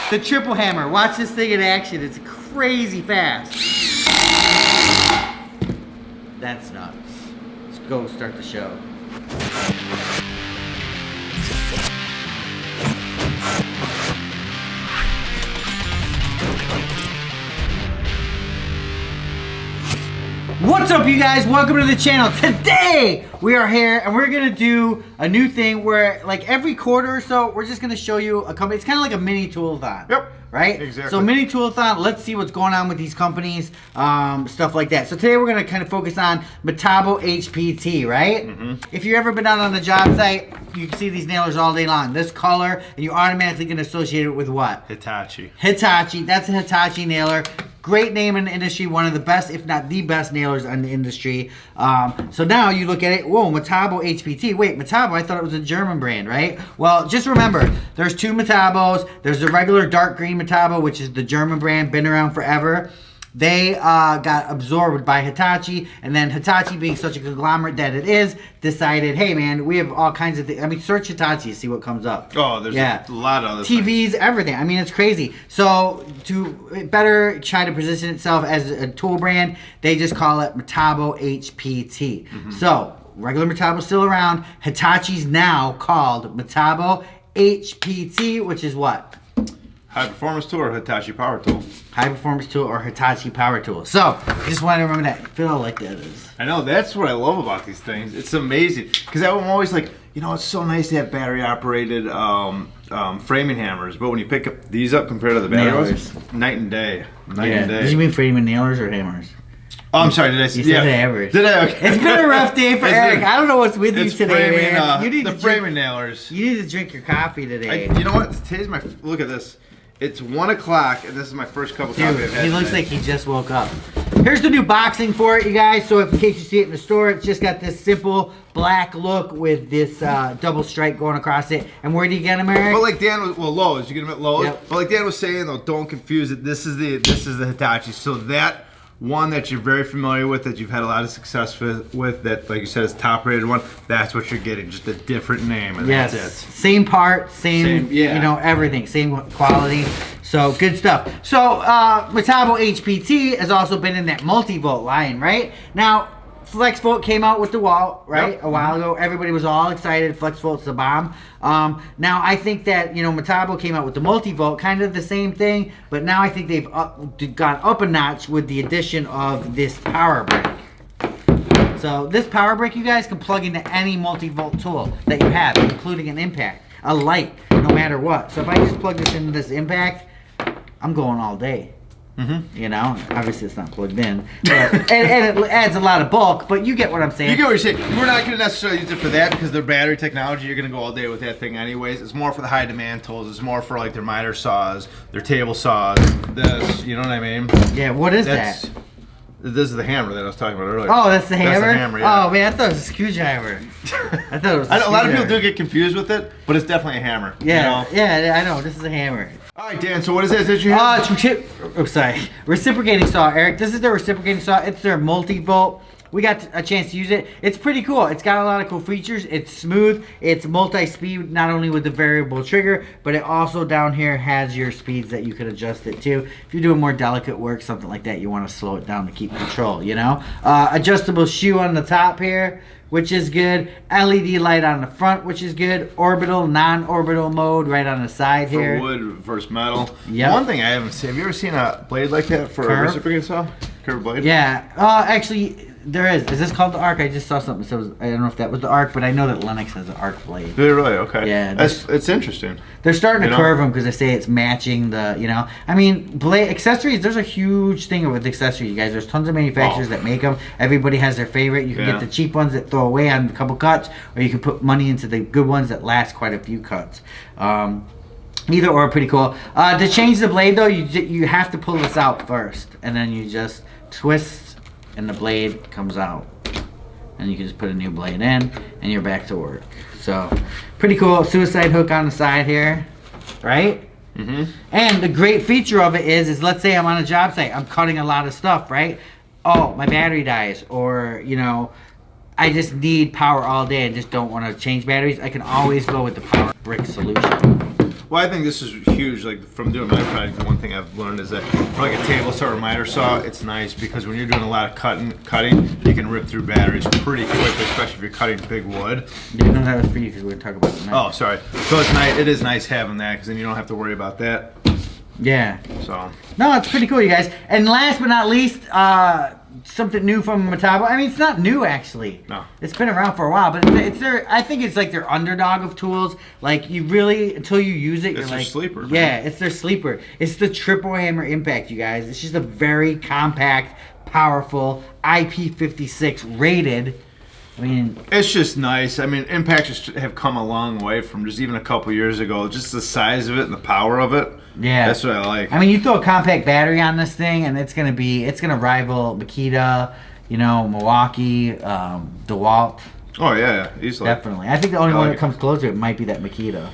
The triple hammer. Watch this thing in action. It's crazy fast. That's nuts. Let's go start the show. What's up, you guys? Welcome to the channel. Today we are here and we're gonna do a new thing where, like, every quarter or so, we're just gonna show you a company. It's kind of like a mini tool-a-thon. Yep. Right? Exactly. So mini tool-a-thon, let's see what's going on with these companies, stuff like that. So today we're gonna kind of focus on Metabo HPT, right? If you've ever been out on the job site, you can see these nailers all day long. This color, and you're automatically gonna associate it with what? Hitachi. Hitachi. That's a Hitachi nailer. Great name in the industry, one of the best, if not the best nailers in the industry. So now you look at it, whoa, Metabo HPT. Wait, Metabo, I thought it was a German brand, right? Well, just remember, there's two Metabos. There's the regular dark green Metabo, which is the German brand, been around forever. They got absorbed by Hitachi, and then Hitachi, being such a conglomerate that it is, decided, hey man, we have all kinds of things. I mean, search Hitachi to see what comes up. Oh, there's a lot of other TVs, things. Everything. I mean, it's crazy. So to better try to position itself as a tool brand, they just call it Metabo HPT. So regular Metabo's still around. Hitachi's now called Metabo HPT, which is what? High performance tool or Hitachi power tool? High performance tool or Hitachi power tool. So just want to remember that. Feel how like that is. I know, that's what I love about these things. It's amazing. Because I'm always like, you know, it's so nice to have battery operated framing hammers. But when you pick up these up compared to the battery ones, night and day. Night and day. Did you mean framing nailers or hammers? Oh, I'm sorry, did I say? You said hammers. Did I? Okay. It's been a rough day for Eric. I don't know what's with you today, framing, man. You need the to framing nailers. You need to drink your coffee today. You know what? Today's my, look at this. It's 1 o'clock, and this is my first cup of coffee I've had. He looks like he just woke up. Here's the new boxing for it, you guys. So if in case you see it in the store, it's just got this simple black look with this double stripe going across it. And where do you get them, Eric? But like Dan was, well, Lowe's. You get them at Lowe's. Yep. But like Dan was saying, though, don't confuse it. This is the Hitachi. So that one that you're very familiar with, that you've had a lot of success with, that, like you said, is top rated one, that's what you're getting, just a different name, and yes. that's it. Same part, same yeah. you know, everything, same quality. So good stuff. So Metabo HPT has also been in that multi-volt line, right? Now, FlexVolt came out with the wall, right? Yep. A while ago. Everybody was all excited. FlexVolt's the bomb. Now, I think that, you know, Metabo came out with the multi-volt, kind of the same thing, but now I think they've gone up a notch with the addition of this power brick. So this power brick, you guys, can plug into any multi-volt tool that you have, including an impact, a light, no matter what. So if I just plug this into this impact, I'm going all day. You know, obviously it's not plugged in, but, and it adds a lot of bulk, but you get what I'm saying. You get what you're saying. We're not going to necessarily use it for that because their battery technology, you're going to go all day with that thing anyways. It's more for the high demand tools. It's more for like their miter saws, their table saws, this, you know what I mean? Yeah, what is that? This is the hammer that I was talking about earlier. Oh, that's the hammer? That's the hammer, yeah. Oh, man, I thought it was a screwdriver. I thought it was a lot of people do get confused with it, but it's definitely a hammer. Yeah, you know? yeah, I know. This is a hammer. All right, Dan, so what is this that you have? Reciprocating saw, Eric. This is their reciprocating saw. It's their multi-volt. We got a chance to use it. It's pretty cool. It's got a lot of cool features. It's smooth. It's multi-speed, not only with the variable trigger, but it also down here has your speeds that you could adjust it to. If you're doing more delicate work, something like that, you want to slow it down to keep control, you know? Adjustable shoe on the top here, which is good. LED light on the front, which is good. Orbital, non-orbital mode right on the side here. For wood versus metal. Yep. One thing I haven't seen, have you ever seen a blade like that for a reciprocating saw? Curved blade? Yeah. Actually, there is. Is this called the Arc? I just saw something. So I don't know if that was the Arc, but I know that Lennox has an Arc blade. Did it really? Okay. Yeah. It's interesting. They're starting to curve them because they say it's matching the, you know. I mean, blade accessories, there's a huge thing with accessories, you guys. There's tons of manufacturers that make them. Everybody has their favorite. You can get the cheap ones that throw away on a couple cuts, or you can put money into the good ones that last quite a few cuts. Either or, pretty cool. To change the blade, though, you have to pull this out first, and then you just twist, and the blade comes out. And you can just put a new blade in, and you're back to work. So, pretty cool. Suicide hook on the side here, right? And the great feature of it is let's say I'm on a job site, I'm cutting a lot of stuff, right? Oh, my battery dies, or, you know, I just need power all day and just don't want to change batteries. I can always go with the power brick solution. Well, I think this is huge. Like from doing my project, the one thing I've learned is that for like a table saw or miter saw, it's nice because when you're doing a lot of cutting, you can rip through batteries pretty quickly, especially if you're cutting big wood. You know that was for you because we're going to talk about it tonight. Oh, sorry. So it's nice. It is nice having that because then you don't have to worry about that. Yeah. So. No, it's pretty cool, you guys. And last but not least, something new from Metabo. I mean, it's not new actually. No. It's been around for a while, but it's their. I think it's like their underdog of tools. Like you really, until you use it, it's you're like, sleeper. Man. Yeah, it's their sleeper. It's the Triple Hammer Impact, you guys. It's just a very compact, powerful IP56 rated. I mean, it's just nice. I mean, impacts just have come a long way from just even a couple years ago. Just the size of it and the power of it. Yeah, that's what I like. I mean, you throw a compact battery on this thing, and it's gonna rival Makita, Milwaukee, DeWalt. Oh yeah, easily. Definitely. I think the only one that comes close to it might be that Makita.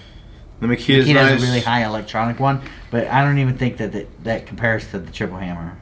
The Makita's nice. A really high electronic one, but I don't even think that compares to the Triple Hammer.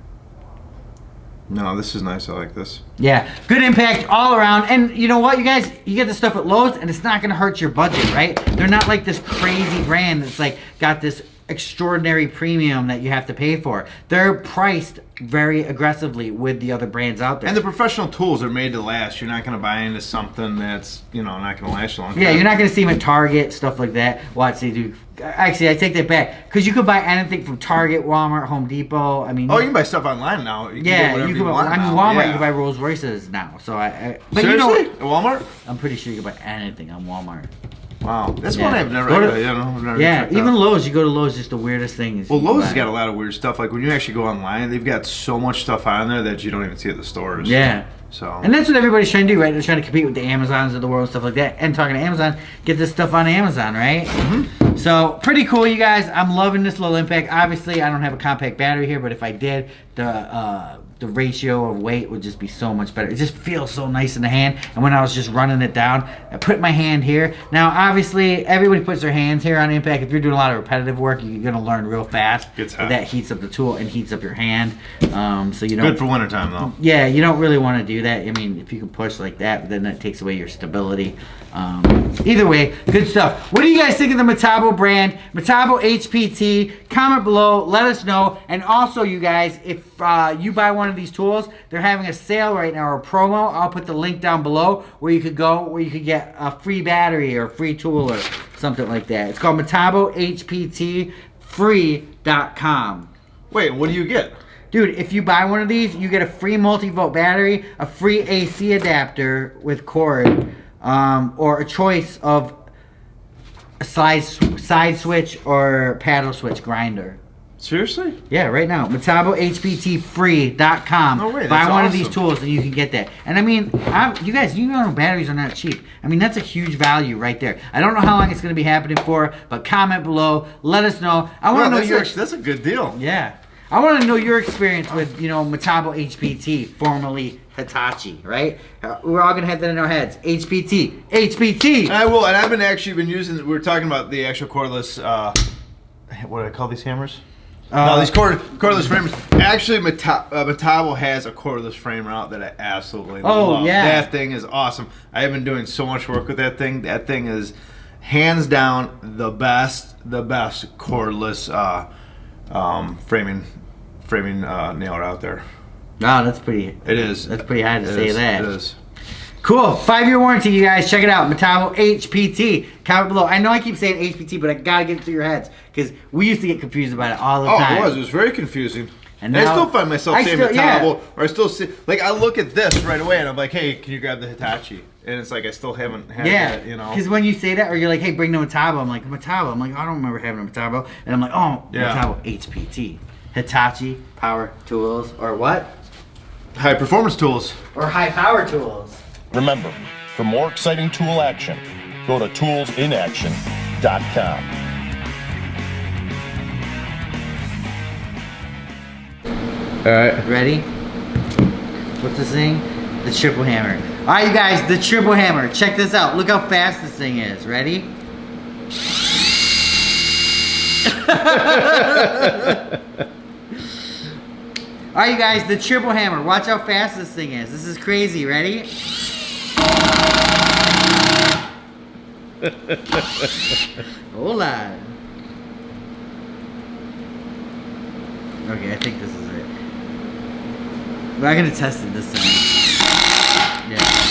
No, this is nice. I like this. Yeah, good impact all around. And you know what, you guys? You get the stuff at Lowe's, and it's not going to hurt your budget, right? They're not like this crazy brand that's like got this extraordinary premium that you have to pay for. They're priced very aggressively with the other brands out there. And the professional tools are made to last. You're not going to buy into something that's, not going to last a long time. Yeah, you're not going to see them at Target, stuff like that. Watch, they do. Actually, I take that back. Because you could buy anything from Target, Walmart, Home Depot. I mean, you can buy stuff online now. You can buy, Walmart, you can buy Rolls Royces now. So but seriously? At Walmart? I'm pretty sure you can buy anything on Walmart. Wow, that's one I've never. Even Lowe's. You go to Lowe's, just the weirdest thing. Well, Lowe's has got a lot of weird stuff. Like when you actually go online, they've got so much stuff on there that you don't even see at the stores. Yeah. So. And that's what everybody's trying to do, right? They're trying to compete with the Amazons of the world and stuff like that. And talking to Amazon, get this stuff on Amazon, right? Mm-hmm. So pretty cool, you guys. I'm loving this little impact. Obviously, I don't have a compact battery here, but if I did, the ratio of weight would just be so much better. It just feels so nice in the hand. And when I was just running it down, I put my hand here. Now, obviously, everybody puts their hands here on impact. If you're doing a lot of repetitive work, you're going to learn real fast. Gets hot. That heats up the tool and heats up your hand. So you don't. Good for wintertime, though. Yeah, you don't really want to do that. I mean, if you can push like that, then that takes away your stability. Either way, good stuff. What do you guys think of the Metabo brand? Metabo HPT. Comment below. Let us know. And also, you guys, if you buy one of these tools, they're having a sale right now or a promo. I'll put the link down below where you could go, where you could get a free battery or a free tool or something like that. It's called Metabo HPT free.com. Wait, what do you get? Dude, if you buy one of these, you get a free multi-volt battery, a free AC adapter with cord, or a choice of a side switch or paddle switch grinder. Seriously? Yeah, right now. MetaboHPTfree.com. No way, buy that's one of awesome. these tools and you can get that. And I mean, you guys, batteries are not cheap. I mean, that's a huge value right there. I don't know how long it's going to be happening for, but comment below. Let us know. I want to know your... That's a good deal. Yeah. I want to know your experience with, Metabo HPT, formerly Hitachi, right? We're all going to have that in our heads. HPT. HPT! I will, and I've been using, we're talking about the actual cordless, what do I call these hammers? No, these cordless framers. Actually, Metabo has a cordless framer out that I absolutely love. Yeah. That thing is awesome. I have been doing so much work with that thing. That thing is hands down the best cordless framing nailer out there. Wow, that's pretty. It is. That's pretty high to say that. It is. Cool. 5-year warranty, you guys. Check it out. Metabo HPT. Comment below. I know I keep saying HPT, but I gotta get it through your heads because we used to get confused about it all the time. It was very confusing. And I still find myself saying Metabo, yeah. or I still see, like, I look at this right away and I'm like, hey, can you grab the Hitachi? And it's like I still haven't had that, because when you say that, or you're like, hey, bring the Metabo, I'm like, Metabo. I'm like, I don't remember having a Metabo. And I'm like, oh, yeah. Metabo HPT. Hitachi Power Tools, or what? High performance tools. Or high power tools. Remember, for more exciting tool action, go to toolsinaction.com. Alright. Ready? What's this thing? The triple hammer. Alright, you guys, the triple hammer. Check this out. Look how fast this thing is. Ready? Alright, you guys, the triple hammer. Watch how fast this thing is. This is crazy. Ready? Hold on. Okay, I think this is it. But I'm gonna test it this time. Yeah.